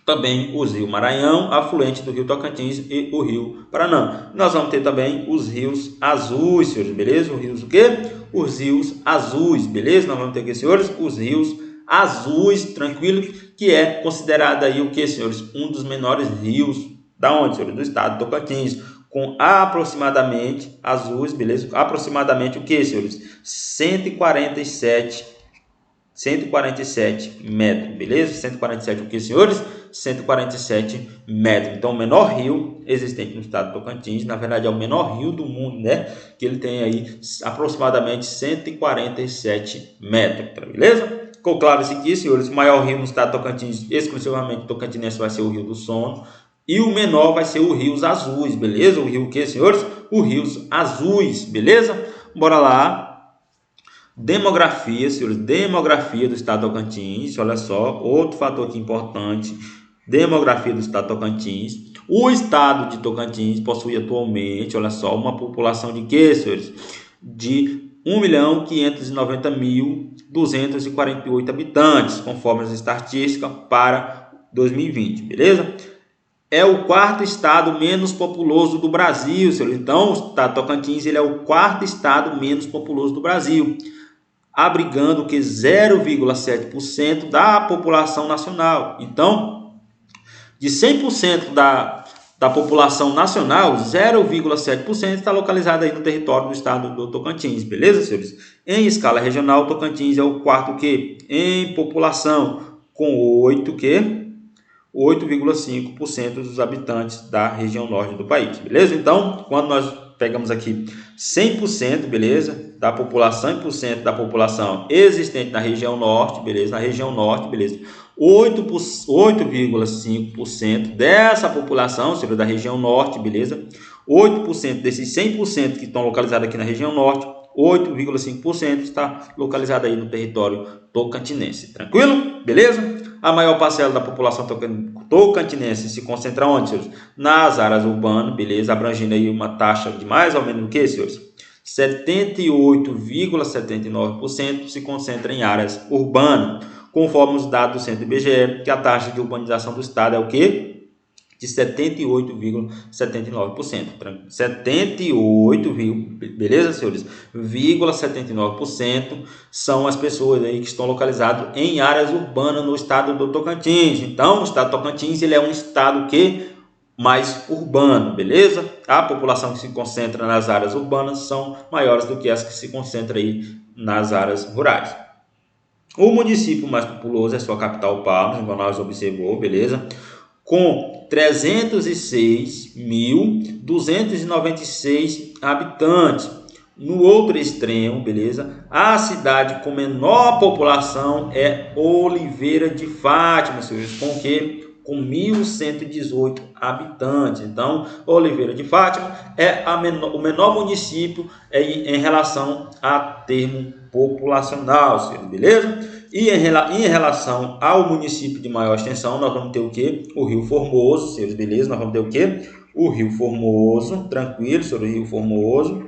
Também os rios Maranhão, afluente do rio Tocantins e o rio Paraná. Nós vamos ter também os rios azuis, senhores, beleza? Os rios o quê? Os rios azuis, beleza? Nós vamos ter aqui, senhores, os rios azuis, tranquilo? Que é considerado aí o que, senhores? Um dos menores rios da onde, senhores? Do estado do Tocantins, com aproximadamente azuis, beleza? Aproximadamente o que, senhores? 147 metros, beleza? 147 o que, senhores? 147 metros. Então, o menor rio existente no estado do Tocantins, na verdade é o menor rio do mundo, né? Que ele tem aí aproximadamente 147 metros, tá, beleza? Ficou claro isso aqui, senhores? O maior rio no estado do Tocantins, exclusivamente tocantinense, vai ser o Rio do Sono. E o menor vai ser o Rios Azuis, beleza? O rio o que, senhores? O Rios Azuis, beleza? Bora lá. Demografia, senhores. Demografia do estado do Tocantins. Olha só, outro fator aqui importante. Demografia do estado do Tocantins. O estado de Tocantins possui atualmente, olha só, uma população de quê, senhores? De 1.590.248 habitantes, conforme as estatísticas para 2020, beleza? É o quarto estado menos populoso do Brasil, senhor. Então, o estado do Tocantins ele é o quarto estado menos populoso do Brasil, abrigando que 0,7% da população nacional. Então, de 100% da população nacional, 0,7% está localizada aí no território do estado do Tocantins, beleza, senhores? Em escala regional, o Tocantins é o quarto que em população, com 8,5% dos habitantes da região norte do país, beleza? Então, quando nós pegamos aqui 100%, beleza? Da população, 100% da população existente na região norte, beleza? Na região norte, beleza? 8,5% dessa população, seja da região norte, beleza? 8% desses 100% que estão localizados aqui na região norte, 8,5% está localizada aí no território tocantinense. Tranquilo? Beleza? A maior parcela da população tocantinense se concentra onde, senhores? Nas áreas urbanas, beleza? Abrangendo aí uma taxa de mais ou menos o que, senhores? 78,79% se concentra em áreas urbanas, conforme os dados do Centro IBGE, que a taxa de urbanização do estado é o quê? De 78,79%. 78, beleza, senhores? 79% são as pessoas aí que estão localizadas em áreas urbanas no estado do Tocantins. Então, o estado do Tocantins ele é um estado que mais urbano, beleza? A população que se concentra nas áreas urbanas são maiores do que as que se concentram aí nas áreas rurais. O município mais populoso é sua capital, Palmas, como nós observou, beleza? Com 306.296 habitantes. No outro extremo, beleza? A cidade com menor população é Oliveira de Fátima, senhores, com o quê? Com 1.118 habitantes. Então, Oliveira de Fátima é o menor município em relação a termo populacional, senhores, beleza? E em relação ao município de maior extensão, nós vamos ter o quê? O Rio Formoso, senhores, beleza? Nós vamos ter o quê? O Rio Formoso, tranquilo, sobre o Rio Formoso.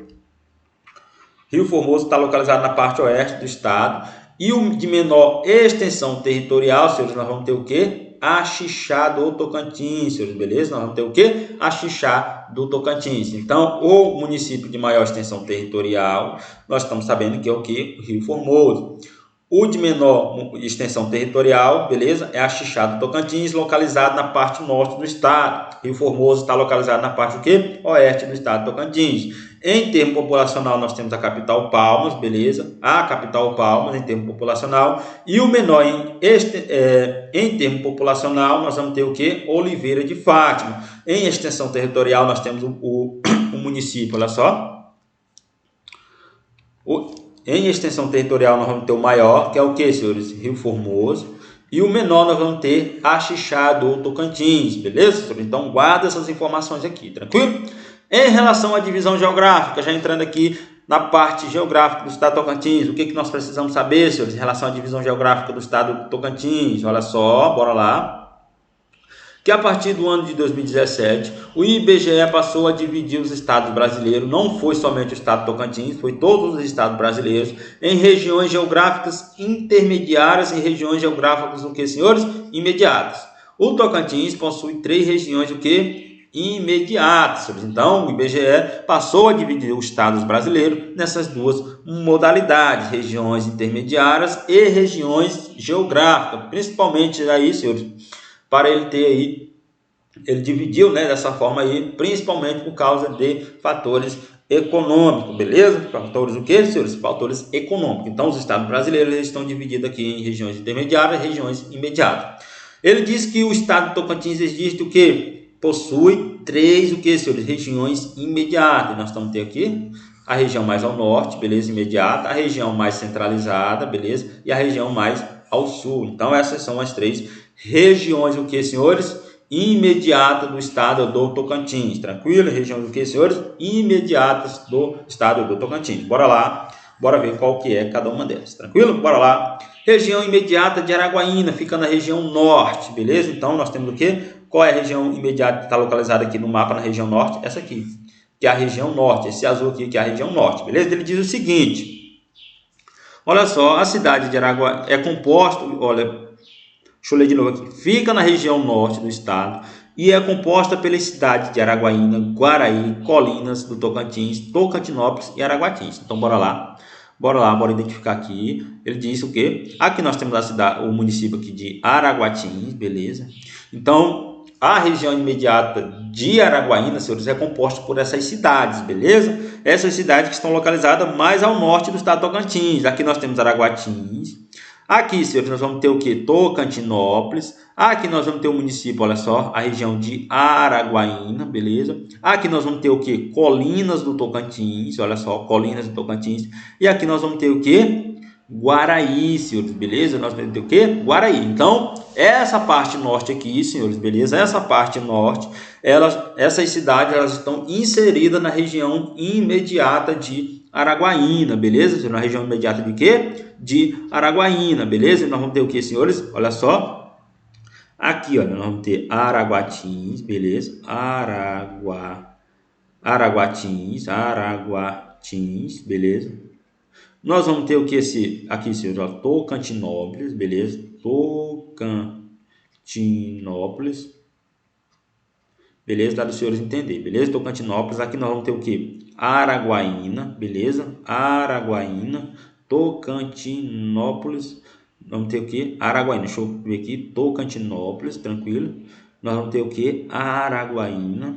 Rio Formoso está localizado na parte oeste do estado. E o de menor extensão territorial, senhores, nós vamos ter o quê? Axixá do Tocantins, senhores, beleza? Nós vamos ter o quê? Axixá do Tocantins. Então, o município de maior extensão territorial, nós estamos sabendo que é o quê? O Rio Formoso. O de menor extensão territorial, beleza? É Axixá do Tocantins, localizado na parte norte do estado. Rio Formoso está localizado na parte do quê? Oeste do estado do Tocantins. Em termo populacional, nós temos a capital Palmas, beleza? A capital Palmas, em termo populacional. E o menor em termo populacional, nós vamos ter o quê? Oliveira de Fátima. Em extensão territorial, nós temos o município, olha só. Em extensão territorial, nós vamos ter o maior, que é o que, senhores? Rio Formoso. E o menor, nós vamos ter Axixá do Tocantins, beleza, senhores? Então, guarda essas informações aqui, tranquilo? Em relação à divisão geográfica, já entrando aqui na parte geográfica do estado do Tocantins, o que nós precisamos saber, senhores, em relação à divisão geográfica do estado do Tocantins? Olha só, bora lá. Que a partir do ano de 2017, o IBGE passou a dividir os estados brasileiros, não foi somente o estado do Tocantins, foi todos os estados brasileiros, em regiões geográficas intermediárias e regiões geográficas, o que, senhores? Imediatas. O Tocantins possui 3 regiões, o que? Imediatas. Então, o IBGE passou a dividir os estados brasileiros nessas duas modalidades, regiões intermediárias e regiões geográficas, principalmente aí, senhores, para ele ter aí, ele dividiu, né, dessa forma aí, principalmente por causa de fatores econômicos, beleza? Fatores o que, senhores? Fatores econômicos. Então, os estados brasileiros eles estão divididos aqui em regiões intermediárias e regiões imediatas. Ele diz que o estado do Tocantins existe o que? Possui 3, o que, senhores? Regiões imediatas. Nós estamos tendo aqui a região mais ao norte, beleza? Imediata, a região mais centralizada, beleza? E a região mais ao sul. Então, essas são as 3 regiões, o que, senhores? Imediatas do estado do Tocantins. Tranquilo? Regiões, o que, senhores? Imediatas do estado do Tocantins. Bora lá, bora ver qual que é cada uma delas. Tranquilo? Bora lá. Região imediata de Araguaína, fica na região norte, beleza? Então, nós temos o que? Qual é a região imediata que está localizada aqui no mapa na região norte? Essa aqui, que é a região norte. Esse azul aqui, que é a região norte, beleza? Ele diz o seguinte, olha só, a cidade de Araguaína é composta, olha, deixa eu ler de novo aqui. Fica na região norte do estado e é composta pelas cidades de Araguaína, Guaraí, Colinas do Tocantins, Tocantinópolis e Araguatins. Então, bora lá. Bora identificar aqui. Ele diz o quê? Aqui nós temos a cidade, o município aqui de Araguatins, beleza? Então, a região imediata de Araguaína, senhores, é composta por essas cidades, beleza? Essas cidades que estão localizadas mais ao norte do estado do Tocantins. Aqui nós temos Araguatins. Aqui, senhores, nós vamos ter o que? Tocantinópolis. Aqui nós vamos ter o município, olha só, a região de Araguaína, beleza? Aqui nós vamos ter o que? Colinas do Tocantins, olha só, Colinas do Tocantins. E aqui nós vamos ter o que? Guaraí, senhores, beleza? Nós vamos ter o quê? Guaraí. Então, essa parte norte aqui, senhores, beleza? Essa parte norte, essas cidades, elas estão inseridas na região imediata de Araguaína, beleza? Na região imediata de quê? De Araguaína, beleza? Nós vamos ter o quê, senhores? Olha só. Aqui, olha, nós vamos ter Araguatins, beleza? Araguatins, beleza? Nós vamos ter o que aqui, senhores? Tocantinópolis, beleza? Tocantinópolis, beleza? Dá para os senhores entenderem, beleza? Tocantinópolis, aqui nós vamos ter o que? Araguaína, beleza? Araguaína, Tocantinópolis, vamos ter o que? Araguaína, deixa eu ver aqui, Tocantinópolis, tranquilo. Nós vamos ter o que? Araguaína,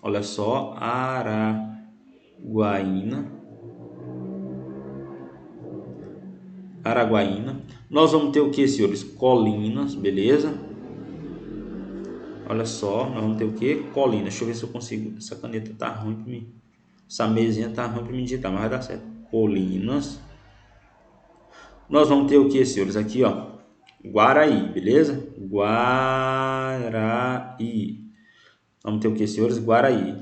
olha só, Araguaína. Nós vamos ter o que, senhores? Colinas, beleza? Olha só, nós vamos ter o que? Colinas. Deixa eu ver se eu consigo. Essa caneta tá ruim para mim. Essa mesinha tá ruim para mim digitar, mas vai dar certo. Colinas. Nós vamos ter o que, senhores? Aqui, ó. Guaraí, beleza? Guaraí. Vamos ter o que, senhores? Guaraí.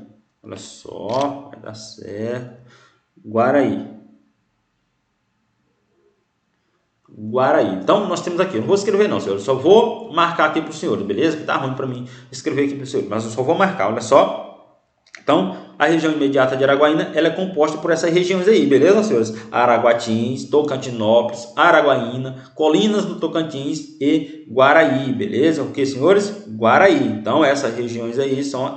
Olha só, vai dar certo. Guaraí. Então, nós temos aqui, eu não vou escrever não, senhor, eu só vou marcar aqui para os senhores, beleza? Que tá ruim para mim escrever aqui para os senhores, mas eu só vou marcar, olha só. Então, a região imediata de Araguaína, ela é composta por essas regiões aí, beleza, senhores? Araguatins, Tocantinópolis, Araguaína, Colinas do Tocantins e Guaraí, beleza? O que, senhores? Guaraí. Então, essas regiões aí são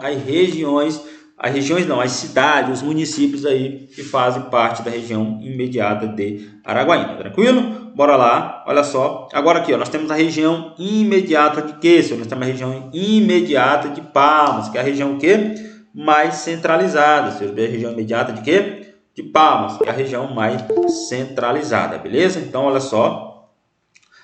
as cidades, os municípios aí que fazem parte da região imediata de Araguaína, tranquilo? Bora lá, olha só. Agora aqui, ó, nós temos a região imediata de quê, senhor? Nós temos a região imediata de Palmas, que é a região o quê? Mais centralizada, senhor. A região imediata de quê? De Palmas, que é a região mais centralizada, beleza? Então, olha só.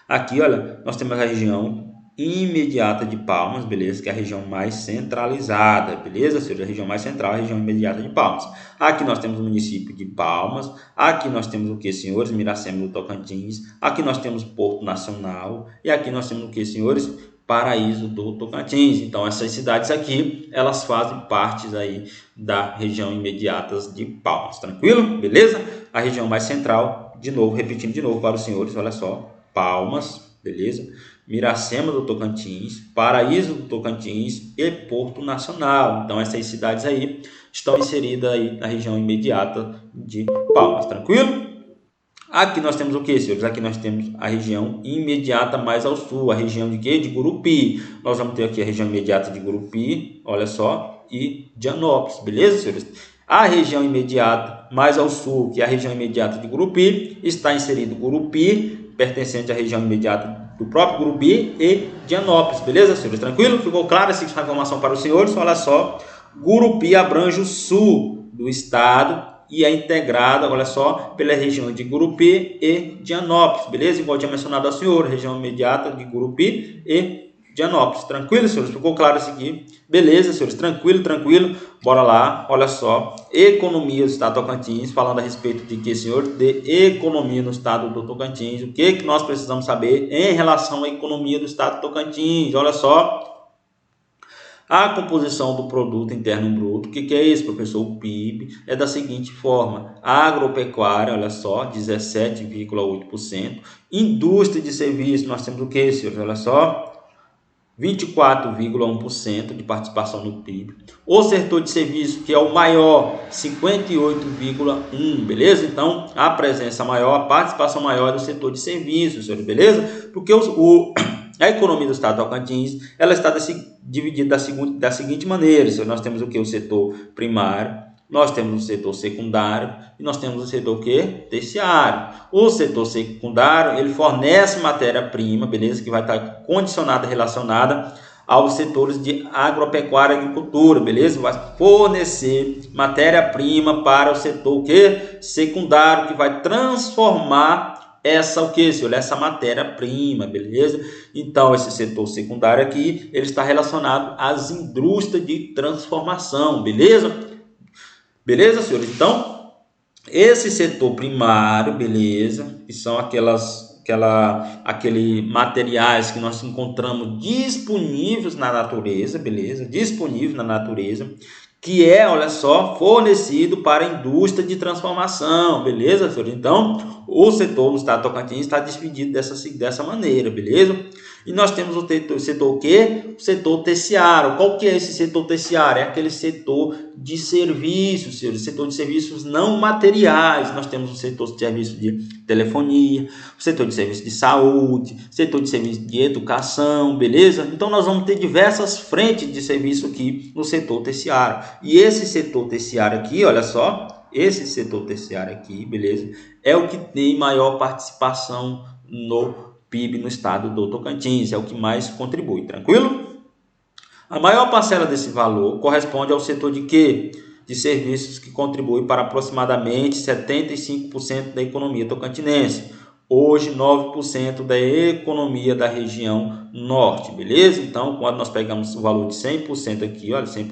Aqui, olha, nós temos a região imediata de Palmas, beleza? Que é a região mais centralizada, beleza? Ou seja, a região mais central, a região imediata de Palmas. Aqui nós temos o município de Palmas. Aqui nós temos o que, senhores? Miracema do Tocantins. Aqui nós temos Porto Nacional. E aqui nós temos o que, senhores? Paraíso do Tocantins. Então, essas cidades aqui, elas fazem parte aí da região imediata de Palmas. Tranquilo? Beleza? A região mais central, de novo, repetindo de novo para os senhores, olha só. Palmas, beleza? Miracema do Tocantins, Paraíso do Tocantins e Porto Nacional. Então, essas cidades aí estão inseridas aí na região imediata de Palmas, tranquilo? Aqui nós temos o que, senhores? Aqui nós temos a região imediata mais ao sul, a região de quê? De Gurupi. Nós vamos ter aqui a região imediata de Gurupi, olha só, e Dianópolis, beleza, senhores? A região imediata mais ao sul, que é a região imediata de Gurupi, está inserido Gurupi, pertencente à região imediata do próprio Gurupi e Dianópolis, beleza, senhores? Tranquilo? Ficou claro essa informação para os senhores? Olha só, Gurupi abrange o sul do estado e é integrada, olha só, pela região de Gurupi e Dianópolis, beleza? Igual eu tinha mencionado ao senhor, região imediata de Gurupi e Dianópolis. Tranquilo, senhores? Ficou claro isso aqui? Beleza, senhores? Tranquilo. Bora lá, olha só. Economia do estado do Tocantins, falando a respeito de que, senhor? De economia no estado do Tocantins. O que nós precisamos saber em relação à economia do estado do Tocantins? Olha só. A composição do produto interno bruto, o que é isso, professor? O PIB é da seguinte forma: agropecuária, olha só, 17,8%. Indústria de serviços, nós temos o que, senhores? Olha só, 24,1% de participação no PIB. O setor de serviços, que é o maior, 58,1%, beleza? Então, a presença maior, a participação maior do setor de serviços, senhores, beleza? Porque a economia do estado do Tocantins, ela está dividida da seguinte maneira: nós temos o que? O setor primário, nós temos o setor secundário e nós temos o setor o que? Terciário. O setor secundário, ele fornece matéria-prima, beleza? Que vai estar condicionada, relacionada aos setores de agropecuária e agricultura, beleza? Vai fornecer matéria-prima para o setor o que? Secundário, que vai transformar essa matéria-prima, beleza? Então, esse setor secundário aqui, ele está relacionado às indústrias de transformação, beleza? Beleza, senhores? Então, Esse setor primário, beleza, que são aquele materiais que nós encontramos disponíveis na natureza, beleza? Disponível na natureza, que é, olha só, fornecido para a indústria de transformação, beleza, senhores? Então, o setor no estado de Tocantins está dividido dessa maneira, beleza? E nós temos o setor o quê? O setor terciário. Qual que é esse setor terciário? É aquele setor de serviços, senhores, setor de serviços não materiais. Nós temos o setor de serviço de telefonia, o setor de serviço de saúde, setor de serviço de educação, beleza? Então nós vamos ter diversas frentes de serviço aqui no setor terciário. E esse setor terciário aqui, olha só, esse setor terciário aqui, beleza? É o que tem maior participação no PIB no estado do Tocantins, é o que mais contribui, tranquilo? A maior parcela desse valor corresponde ao setor de quê? De serviços, que contribui para aproximadamente 75% da economia tocantinense. Hoje, 9% da economia da região norte, beleza? Então, quando nós pegamos o valor de 100% aqui, olha, 100%